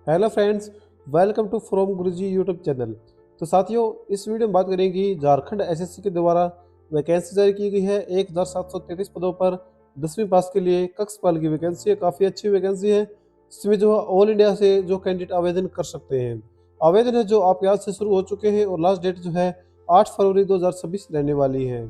Hello friends, welcome to from Guruji YouTube channel. तो साथियों, इस वीडियो में बात करेंगे कि झारखंड एसएससी के द्वारा वैकेंसी जारी की गई है 1733 पदों पर 10वीं पास के लिए कक्षपाल की वैकेंसी है। काफ़ी अच्छी वैकेंसी है। इसमें जो है ऑल इंडिया से जो कैंडिडेट आवेदन कर सकते हैं। आवेदन है जो आपके आज से शुरू हो चुके हैं और लास्ट डेट जो है 8 फरवरी 2026 रहने वाली है।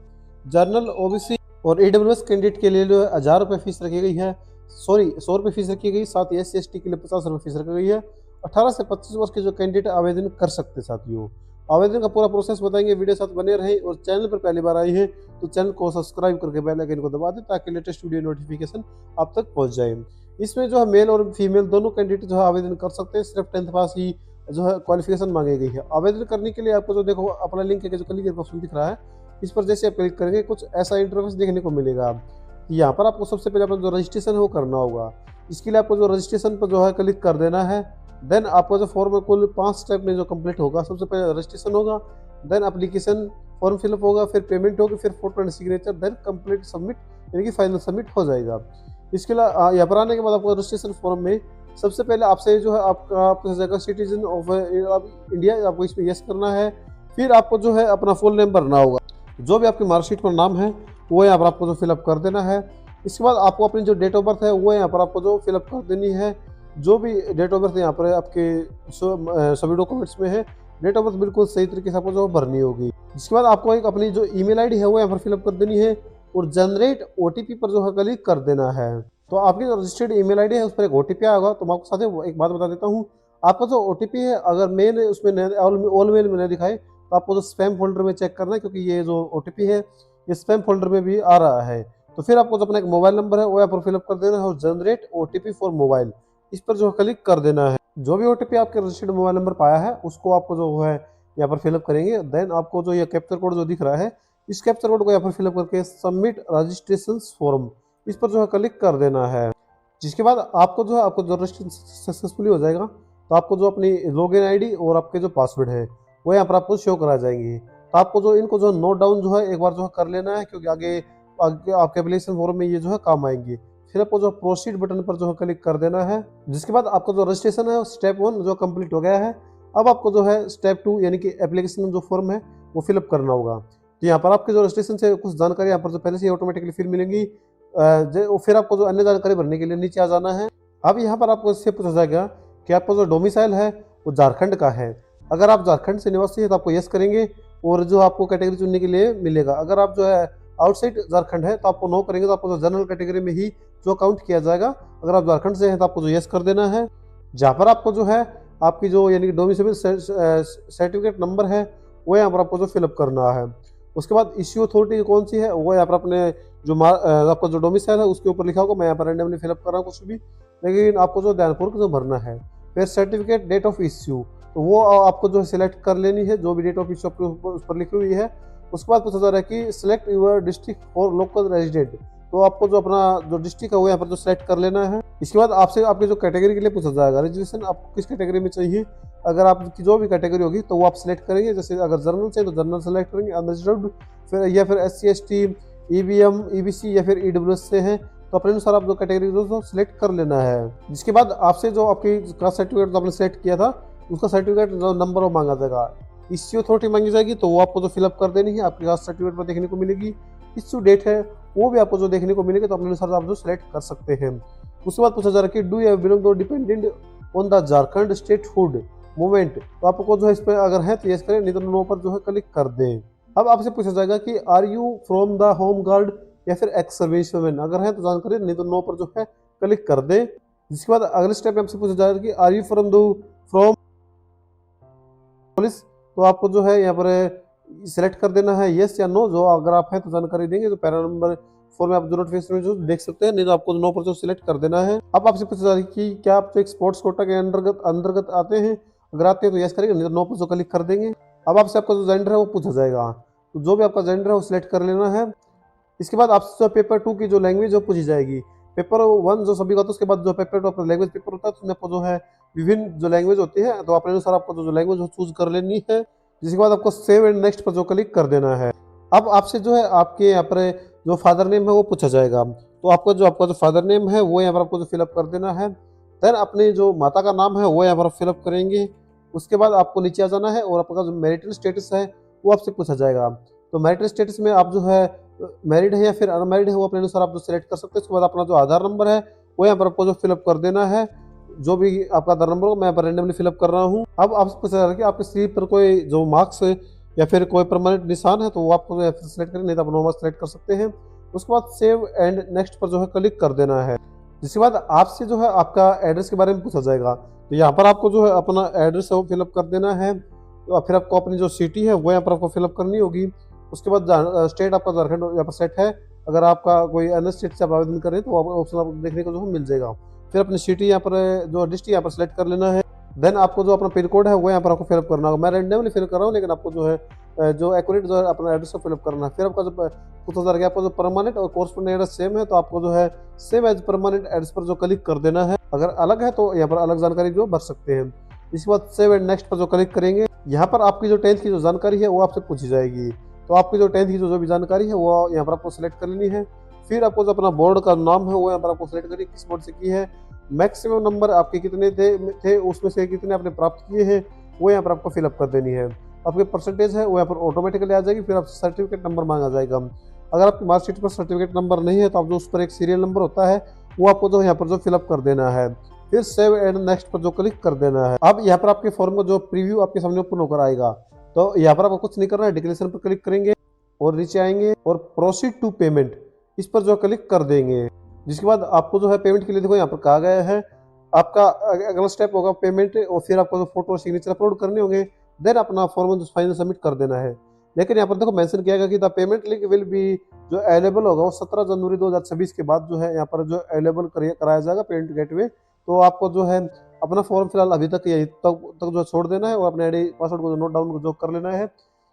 जनरल, ओबीसी और ईडब्ल्यूएस कैंडिडेट के लिए जो है 1000 रुपये फीस रखी गई है। 100 रुपये फीस रखी गई। साथ ही SC/ST के लिए 50 रुपये फीस रखी गई है। 18 से 25 वर्ष के जो कैंडिडेट आवेदन कर सकते हैं। साथियों, आवेदन का पूरा प्रोसेस बताएंगे, वीडियो साथ बने रहें और चैनल पर पहली बार आई हैं तो चैनल को सब्सक्राइब करके बेल आइकन को दबा दें ताकि लेटेस्ट वीडियो नोटिफिकेशन आप तक पहुंच जाए। इसमें जो है मेल और फीमेल दोनों कैंडिडेट जो है आवेदन कर सकते हैं। सिर्फ 10th पास ही जो है क्वालिफिकेशन मांगी गई है। आवेदन करने के लिए आपको जो देखो अपना लिंक है जो क्लिक ऑप्शन दिख रहा है, इस पर जैसे आप क्लिक करेंगे कुछ ऐसा इंटरफेस देखने को मिलेगा। यहाँ पर आपको सबसे पहले अपना जो रजिस्ट्रेशन है वो करना होगा। इसके लिए आपको जो रजिस्ट्रेशन पर जो है क्लिक कर देना है। देन आपका जो फॉर्म है कुल 5 स्टेप में जो कंप्लीट होगा। सबसे पहले रजिस्ट्रेशन होगा, देन एप्लीकेशन फॉर्म फिलअप होगा, फिर पेमेंट होगी, फिर photo and signature, then complete submit यानी कि फाइनल सबमिट हो जाएगा। इसके अलावा यहाँ पर आने के बाद आपको रजिस्ट्रेशन फॉर्म में सबसे पहले आपसे जो है आपका पूछा जाएगा सिटीजन ऑफ इंडिया, आपको इसमें यस करना है। फिर आपको जो है अपना फुल नेम भरना होगा। जो भी आपकी मार्कशीट पर नाम है वो यहाँ पर आपको जो फिलअप कर देना है। इसके बाद आपको अपनी जो डेट ऑफ बर्थ है वो यहाँ पर आपको जो फिलअप कर देनी है। जो भी डेट ऑफ बर्थ यहाँ पर आपके सभी डॉक्यूमेंट्स में है, डेट ऑफ बर्थ बिल्कुल सही तरीके से आपको जो भरनी होगी। जिसके बाद आपको एक अपनी जो ईमेल आईडी है वो यहाँ पर फिलअप कर देनी है और जनरेट OTP पर जो है क्लिक कर देना है। तो आपकी जो रजिस्टर्ड ईमेल आईडी है उस पर एक OTP आएगा। तो मैं आपको साथ एक बात बता देता हूँ, आपका जो OTP है अगर मेल उसमें ऑल मेल में न दिखाए तो आपको जो स्पैम फोल्डर में चेक करना है, क्योंकि ये जो OTP है ये स्पैम फोल्डर में भी आ रहा है। तो फिर आपको जो अपना एक मोबाइल नंबर है वो यहाँ पर फिलअप कर देना है और जनरेट OTP फॉर मोबाइल इस पर जो क्लिक कर देना है। जो भी OTP आपके रजिस्टर्ड मोबाइल नंबर पाया है उसको आपको जो है यहाँ पर फिलअप करेंगे। देन आपको जो ये कैप्चर कोड जो दिख रहा है इस कैप्चर कोड को यहाँ पर फिलअप करके सबमिट रजिस्ट्रेशन फॉर्म इस पर जो है क्लिक कर देना है। जिसके बाद आपको जो है आपको जो रजिस्ट्रेशन सक्सेसफुली हो जाएगा तो आपको जो अपनी लॉगिन आईडी और आपके जो पासवर्ड है वो यहाँ पर आपको शो करा जाएंगे। तो आपको जो इनको जो नोट डाउन जो है एक बार जो है कर लेना है, क्योंकि आगे आपके एप्लीकेशन फॉर्म में ये जो है काम आएंगे। फिर आपको जो प्रोसीड बटन पर जो है क्लिक कर देना है। जिसके बाद आपका जो रजिस्ट्रेशन है स्टेप 1 जो कंप्लीट हो गया है। अब आपको जो है स्टेप 2 यानी कि एप्लीकेशन जो फॉर्म है वो फिलअप करना होगा। तो यहाँ पर आपके जो रजिस्ट्रेशन से कुछ जानकारी यहाँ पर जो पहले से ऑटोमेटिकली फिर मिलेंगी। फिर आपको जो अन्य जानकारी भरने के लिए नीचे आ जाना है। अब यहाँ पर आपको इससे पूछा जाएगा कि आपका जो डोमिसाइल है वो झारखंड का है। अगर आप झारखंड से निवासी है तो आपको यस करेंगे और जो आपको कैटेगरी चुनने के लिए मिलेगा। अगर आप जो है आउटसाइड झारखंड है तो आपको नो करेंगे, तो आपको जो जनरल कैटेगरी में ही जो काउंट किया जाएगा। अगर आप झारखंड से हैं तो आपको जो यस कर देना है। जहाँ पर आपको जो है आपकी जो यानी कि डोमिसाइल सर्टिफिकेट नंबर है वो यहाँ पर आपको जो फिलअप करना है। उसके बाद इश्यू अथॉरिटी कौन सी है वो यहाँ पर अपने जो आपका जो डोमिसाइल है उसके ऊपर लिखा होगा। मैं यहाँ पर रैंडमली फिलअप कर रहा हूँ कुछ भी, लेकिन आपको जो ध्यानपूर्वक जो भरना है। फिर सर्टिफिकेट डेट ऑफ इश्यू तो वो आपको जो है सिलेक्ट कर लेनी है, जो भी डेट ऑफ इश्यू आपके उस पर लिखी हुई है। उसके बाद पूछा जा रहा है कि select your district for local resident, तो आपको जो अपना जो डिस्ट्रिक्ट है वो यहाँ पर जो सेलेक्ट कर लेना है। इसके बाद आपसे आपके जो कैटेगरी के लिए पूछा जाएगा रिजर्वेशन आपको किस कैटेगरी में चाहिए। अगर आपकी जो भी कैटेगरी होगी तो वो आप सिलेक्ट करेंगे। जैसे अगर जनरल चाहिए तो जनरल सेलेक्ट करेंगे, अनरिजर्व्ड फिर या फिर SC/ST EBM EBC या फिर EWS से हैं तो अपने अनुसार आप जो कैटेगरी जो सिलेक्ट कर लेना है। जिसके बाद आपसे जो आपकी कास्ट सर्टिफिकेट जो आपने सेलेक्ट किया था उसका सर्टिफिकेट जो नंबर वो मांगा जाएगा। इश्यू अथॉरिटी मांगी जाएगी तो वो आपको जो फिलअप कर देनी है, आपकी कास्ट सर्टिफिकेट पर देखने को मिलेगी। इश्यू डेट है वो भी आपको जो देखने को मिलेगी, तो अपने अनुसार आप जो सिलेक्ट कर सकते हैं। उसके बाद पूछा जा रहा है कि do you belong to dependent on the Jharkhand statehood movement, तो आपको जो है इस पर अगर है तो यस करें, नहीं तो नो पर जो है क्लिक कर दें। अब आपसे पूछा जाएगा कि are you from the home guard या फिर एक्स सर्विसमैन, अगर है तो जानकारी, नहीं तो नो पर जो है क्लिक कर दें। जिसके बाद अगले स्टेप में आपसे पूछा जाएगा कि आर यू फ्रॉम पुलिस, तो आपको जो है यहाँ पर सिलेक्ट कर देना है यस या नो। जो अगर आप हैं तो जानकारी देंगे तो पैरा नंबर 4 में आप जो नोटिफिकेशन में जो देख सकते हैं, नहीं तो आपको नो पर जो सिलेक्ट कर देना है। अब आपसे पूछा जा रहा है कि क्या आप एक स्पोर्ट्स कोटा के अंतर्गत आते हैं। अगर आते हैं तो यस करेंगे, नहीं तो नो पर जो क्लिक कर देंगे। अब आपसे आपका जो जेंडर है वो पूछा जाएगा, तो जो भी आपका जेंडर है वो सिलेक्ट कर लेना है। इसके बाद आपसे पेपर 2 की जो लैंग्वेज वो पूछी जाएगी। पेपर 1 जो सभी का, तो उसके बाद जो पेपर 2 आपका लैंग्वेज पेपर होता है तो उसमें आपको जो है विभिन्न जो लैंग्वेज होती है तो अपने अनुसार आपको जो लैंग्वेज वो चूज कर लेनी है। जिसके बाद आपको सेव एंड नेक्स्ट पर जो क्लिक कर देना है। अब आपसे जो है आपके यहाँ पर जो फादर नेम है वो पूछा जाएगा, तो आपका जो फादर नेम है वो यहाँ पर आपको जो फिलअप कर देना है। देन अपनी जो माता का नाम है वो यहाँ पर फिलअप करेंगे। उसके बाद आपको नीचे आ जाना है और आपका जो मैरिटल स्टेटस है वो आपसे पूछा जाएगा। तो मैरिटल स्टेटस में आप जो है मैरिड है या फिर अनमैरिड है वो अपने अनुसार आप जो सिलेक्ट कर सकते हैं। उसके बाद अपना जो आधार नंबर है वो यहाँ पर आपको जो फिलअप कर देना है। जो भी आपका आधार नंबर हो मैं यहाँ पर रेंडमली फिलअप कर रहा हूँ। अब आपसे पूछा जा रहा है कि आपके स्लीप पर कोई जो मार्क्स है या फिर कोई परमानेंट निशान है तो वो आपको सिलेक्ट करें, नहीं तो आप नो मार्क्स सेलेक्ट कर सकते हैं। उसके बाद सेव एंड नेक्स्ट पर जो है क्लिक कर देना है। जिसके बाद आपसे जो है आपका एड्रेस के बारे में पूछा जाएगा। तो यहाँ पर आपको जो है अपना एड्रेस है वो फिलअप कर देना है। तो फिर आपको अपनी जो सिटी है वो यहाँ पर आपको फिलअप करनी होगी। उसके बाद स्टेट आपका झारखंड यहाँ पर सेट है। अगर आपका कोई अन्य स्टेट से आप आवेदन करें तो ऑप्शन आपको देखने को जो है मिल जाएगा। फिर अपनी सिटी यहाँ पर जो डिस्ट्रिक्ट यहाँ पर सेलेक्ट कर लेना है। देन आपको जो अपना पिन कोड है वो यहाँ पर आपको फिलअप करना होगा। मैं रैंडमली फिल कर रहा हूँ लेकिन आपको जो है जो एक्यूरेट जो है अपना एड्रेस को फिलअप करना है। फिर आपका जो पूछा जा रहा है आपका जो परमानेंट और कोर्सपोंडेंट एड्रेस सेम है तो आपको जो है सेम एज परमानेंट एड्रेस पर जो क्लिक कर देना है। अगर अलग है तो यहाँ पर अलग जानकारी जो भर सकते हैं। इसके बाद सेव एंड नेक्स्ट पर जो क्लिक करेंगे यहाँ पर आपकी जो 10th की जो जानकारी है वो आपसे पूछी जाएगी। तो आपकी जो 10th की जो भी जानकारी है वो यहाँ पर आपको सिलेक्ट कर लेनी है। फिर आपको जो अपना बोर्ड का नाम है वो यहाँ पर आपको सिलेक्ट करिए किस बोर्ड से की है। मैक्सिमम नंबर आपके कितने थे उसमें से कितने आपने प्राप्त किए हैं वो यहाँ पर आपको फिलअप कर देनी है। आपके परसेंटेज है वो यहाँ पर ऑटोमेटिकली आ जाएगी। फिर आपसे सर्टिफिकेट नंबर मांगा जाएगा। अगर आपकी मार्कशीट पर सर्टिफिकेट नंबर नहीं है तो आप जो उस पर एक सीरियल नंबर होता है वो आपको जो यहाँ पर जो फिलअप कर देना है। फिर सेव एंड नेक्स्ट पर जो क्लिक कर देना है। अब यहाँ पर आपके फॉर्म का जो प्रीव्यू आपके सामने ओपन होकर आएगा। तो यहाँ पर आपको कुछ नहीं करना है, डिक्लेरेशन पर क्लिक करेंगे और नीचे आएंगे और प्रोसीड टू पेमेंट इस पर जो क्लिक कर देंगे। जिसके बाद आपको जो है पेमेंट के लिए देखो यहाँ पर कहा गया है आपका अगला स्टेप होगा पेमेंट और फिर आपको जो फोटो और सिग्नेचर अपलोड करने होंगे। देन अपना फॉर्म जो फाइनल सबमिट कर देना है। लेकिन यहाँ पर देखो मेंशन किया गया कि the payment link will be जो अवेलेबल होगा वो 17 जनवरी 2026 के बाद जो है यहाँ पर जो अवेलेबल कराया जाएगा पेमेंट गेटवे। तो आपको जो है अपना फॉर्म फिलहाल अभी तक यही तक जो छोड़ देना है और अपने आईडी पासवर्ड को नोट डाउन जो कर लेना है।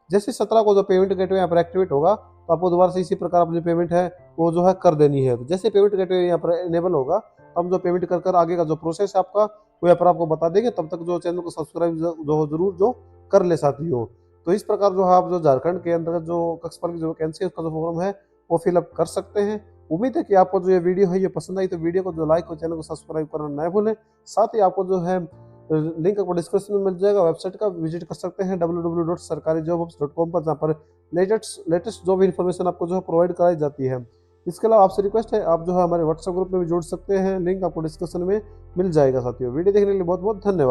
जैसे 17 को जो पेमेंट गेटवे यहाँ पर एक्टिवेट होगा तो आपको दोबारा से इसी प्रकार अपनी पेमेंट है वो जो है कर देनी है। तो जैसे पेमेंट गेटवे यहाँ पर इनेबल होगा हम जो पेमेंट कर आगे का जो प्रोसेस है आपका वो यहाँ पर आपको बता देंगे। तब तक जो चैनल को सब्सक्राइब जो जरूर जो कर ले साथियों। तो इस प्रकार जो है आप जो झारखंड के अंतर्गत जो कक्षपाल की जो वैकेंसी है उसका जो फॉर्म है वो फिलअप कर सकते हैं। उम्मीद है कि आपको जो ये वीडियो है ये पसंद आई। तो वीडियो को जो लाइक और चैनल को सब्सक्राइब करना न भूलें। साथ ही आपको जो है लिंक आपको डिस्क्रिप्शन में मिल जाएगा। वेबसाइट का विजिट कर सकते हैं www.sarkarijobhubs.com पर, जहाँ पर लेटेस्ट जॉब इन्फॉर्मेशन आपको जो है प्रोवाइड कराई जाती है। इसके अलावा आपसे रिक्वेस्ट है आप जो है हमारे व्हाट्सएप ग्रुप में भी जुड़ सकते हैं। लिंक आपको डिस्क्रिप्शन में मिल जाएगा साथियों। वीडियो देखने के लिए बहुत बहुत धन्यवाद।